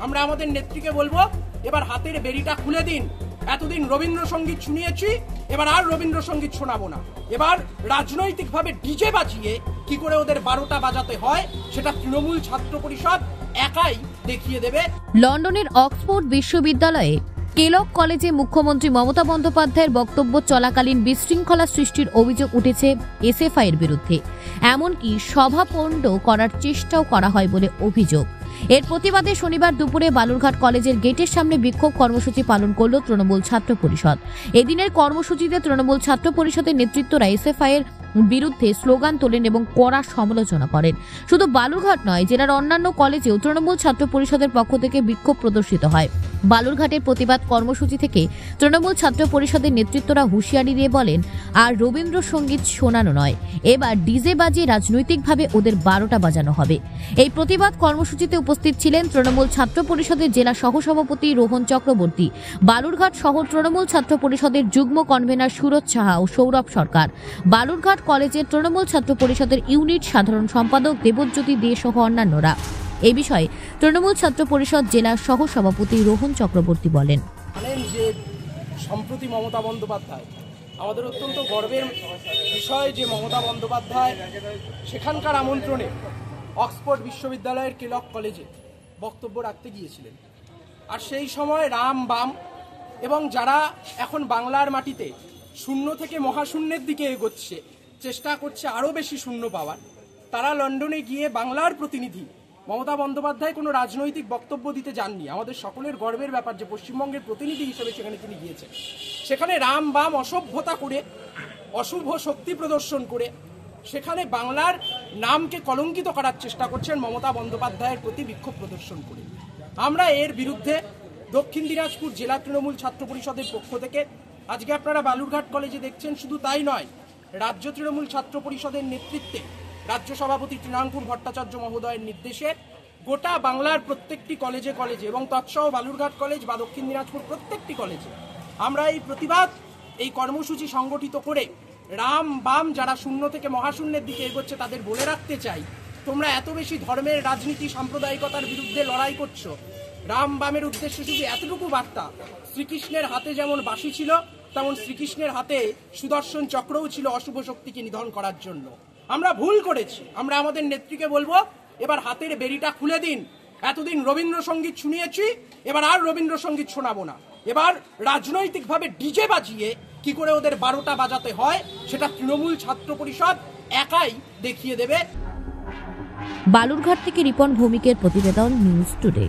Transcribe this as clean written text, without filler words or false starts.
আমরা আমাদের নেত্রীকে বলবো এবার হাতের বেড়িটা খুলে দিন। এতদিন রবীন্দ্রসঙ্গীত শুনিয়েছি, এবার আর রবীন্দ্রসঙ্গীত শোনাবো না। এবার রাজনৈতিকভাবে ডিজে বাজিয়ে কি করে ওদের 12টা বাজাতে হয় সেটা তৃণমূল ছাত্র পরিষদ একাই দেখিয়ে দেবে। লন্ডনের অক্সফোর্ড বিশ্ববিদ্যালয়ে কেলক কলেজে মুখ্যমন্ত্রী মমতা বন্দ্যোপাধ্যায়ের বক্তব্য চলাকালীন বিশৃঙ্খলা সৃষ্টির অভিযোগ উঠেছে এসএফআই এর বিরুদ্ধে। এমনকি সভাপণ্ড করার চেষ্টাও করা হয় বলে অভিযোগ। এর প্রতিবাদে শনিবার দুপুরে বালুরঘাট কলেজের গেটের সামনে বিক্ষোভ কর্মসূচি পালন করল তৃণমূল ছাত্র পরিষদ। এদিনের কর্মসূচিতে তৃণমূল ছাত্র পরিষদের নেতৃত্বরা এসএফআই এর বিরুদ্ধে স্লোগান তোলেন এবং কড়া সমালোচনা করেন। শুধু বালুরঘাট নয়, জেলার অন্যান্য কলেজেও তৃণমূল ছাত্র পরিষদের পক্ষ থেকে বিক্ষোভ প্রদর্শিত হয়। বালুরঘাটের প্রতিবাদ কর্মসূচি থেকে তৃণমূল ছাত্র পরিষদের নেতৃত্বরা হুঁশিয়ারি দিয়ে বলেন, আর রবীন্দ্রসঙ্গীত শোনানো নয়, এবার ডিজে বাজিয়ে রাজনৈতিকভাবে ওদের 12টা বাজানো হবে। এই প্রতিবাদ কর্মসূচিতে উপস্থিত ছিলেন তৃণমূল ছাত্র পরিষদের জেলা সহসভাপতি রোহন চক্রবর্তী, বালুরঘাট শহর তৃণমূল ছাত্র পরিষদের যুগ্ম কনভেনার সুরজ সাহা ও সৌরভ সরকার, বালুরঘাট কলেজের তৃণমূল ছাত্র পরিষদের ইউনিট সাধারণ সম্পাদক দেবজ্যোতি দে সহ অন্যান্যরা। এই বিষয়ে তৃণমূল ছাত্র পরিষদ জেলা সহ সভাপতি রোহন চক্রবর্তী বলেন, যে সম্প্রতি মমতা বন্দ্যোপাধ্যায়, আমাদের অত্যন্ত গর্বের বিষয় যে মমতা বন্দ্যোপাধ্যায় সেখানকার আমন্ত্রণে অক্সফোর্ড বিশ্ববিদ্যালয়ের কেলক কলেজে বক্তব্য রাখতে গিয়েছিলেন। আর সেই সময় রাম বাম এবং যারা এখন বাংলার মাটিতে শূন্য থেকে মহাশূন্যের দিকে এগোচ্ছে, চেষ্টা করছে আরও বেশি শূন্য পাওয়ার, তারা লন্ডনে গিয়ে বাংলার প্রতিনিধি মমতা বন্দ্যোপাধ্যায় কোনো রাজনৈতিক বক্তব্য দিতে যাননি। আমাদের সকলের গর্বের ব্যাপার যে পশ্চিমবঙ্গের প্রতিনিধি হিসেবে সেখানে তিনি গিয়েছেন। সেখানে রাম বাম অসভ্যতা করে, অশুভ শক্তি প্রদর্শন করে সেখানে বাংলার নামকে কলঙ্কিত করার চেষ্টা করছেন মমতা বন্দ্যোপাধ্যায়ের প্রতি বিক্ষোভ প্রদর্শন করে। আমরা এর বিরুদ্ধে দক্ষিণ দিনাজপুর জেলা তৃণমূল ছাত্র পরিষদের পক্ষ থেকে আজকে আপনারা বালুরঘাট কলেজে দেখছেন, শুধু তাই নয়, রাজ্য তৃণমূল ছাত্র পরিষদের নেতৃত্বে রাজ্য সভাপতি তৃণাঙ্কুর ভট্টাচার্য মহোদয়ের নির্দেশে গোটা বাংলার প্রত্যেকটি কলেজে কলেজে এবং তৎসহ বালুরঘাট কলেজ বা দক্ষিণ দিনাজপুর প্রত্যেকটি কলেজে আমরা এই প্রতিবাদ, এই কর্মসূচি সংগঠিত করে রাম বাম যারা শূন্য থেকে মহাশূন্যের দিকে এগোচ্ছে তাদের বলে রাখতে চাই, তোমরা এত বেশি ধর্মের রাজনীতি সাম্প্রদায়িকতার বিরুদ্ধে লড়াই করছো। রাম বামের উদ্দেশ্য শুধু এতটুকু বার্তা, শ্রীকৃষ্ণের হাতে যেমন বাঁশি ছিল তেমন শ্রীকৃষ্ণের হাতে সুদর্শন চক্রও ছিল অশুভ শক্তিকে নিধন করার জন্য। আমরা ভুল করেছি। আমরা আমাদের নেত্রীকে বলবো এবার হাতের বেড়িটা খুলে দিন। এতদিন রবীন্দ্রসঙ্গীত শুনিয়েছি, এবার আর রবীন্দ্রসঙ্গীত শোনাবো না। এবার রাজনৈতিকভাবে ডিজে বাজিয়ে কি করে ওদের 12টা বাজাতে হয় সেটা তৃণমূল ছাত্র পরিষদ একাই দেখিয়ে দেবে। বালুরঘাট থেকে রিপন ভৌমিকের প্রতিবেদন, নিউজ টুডে।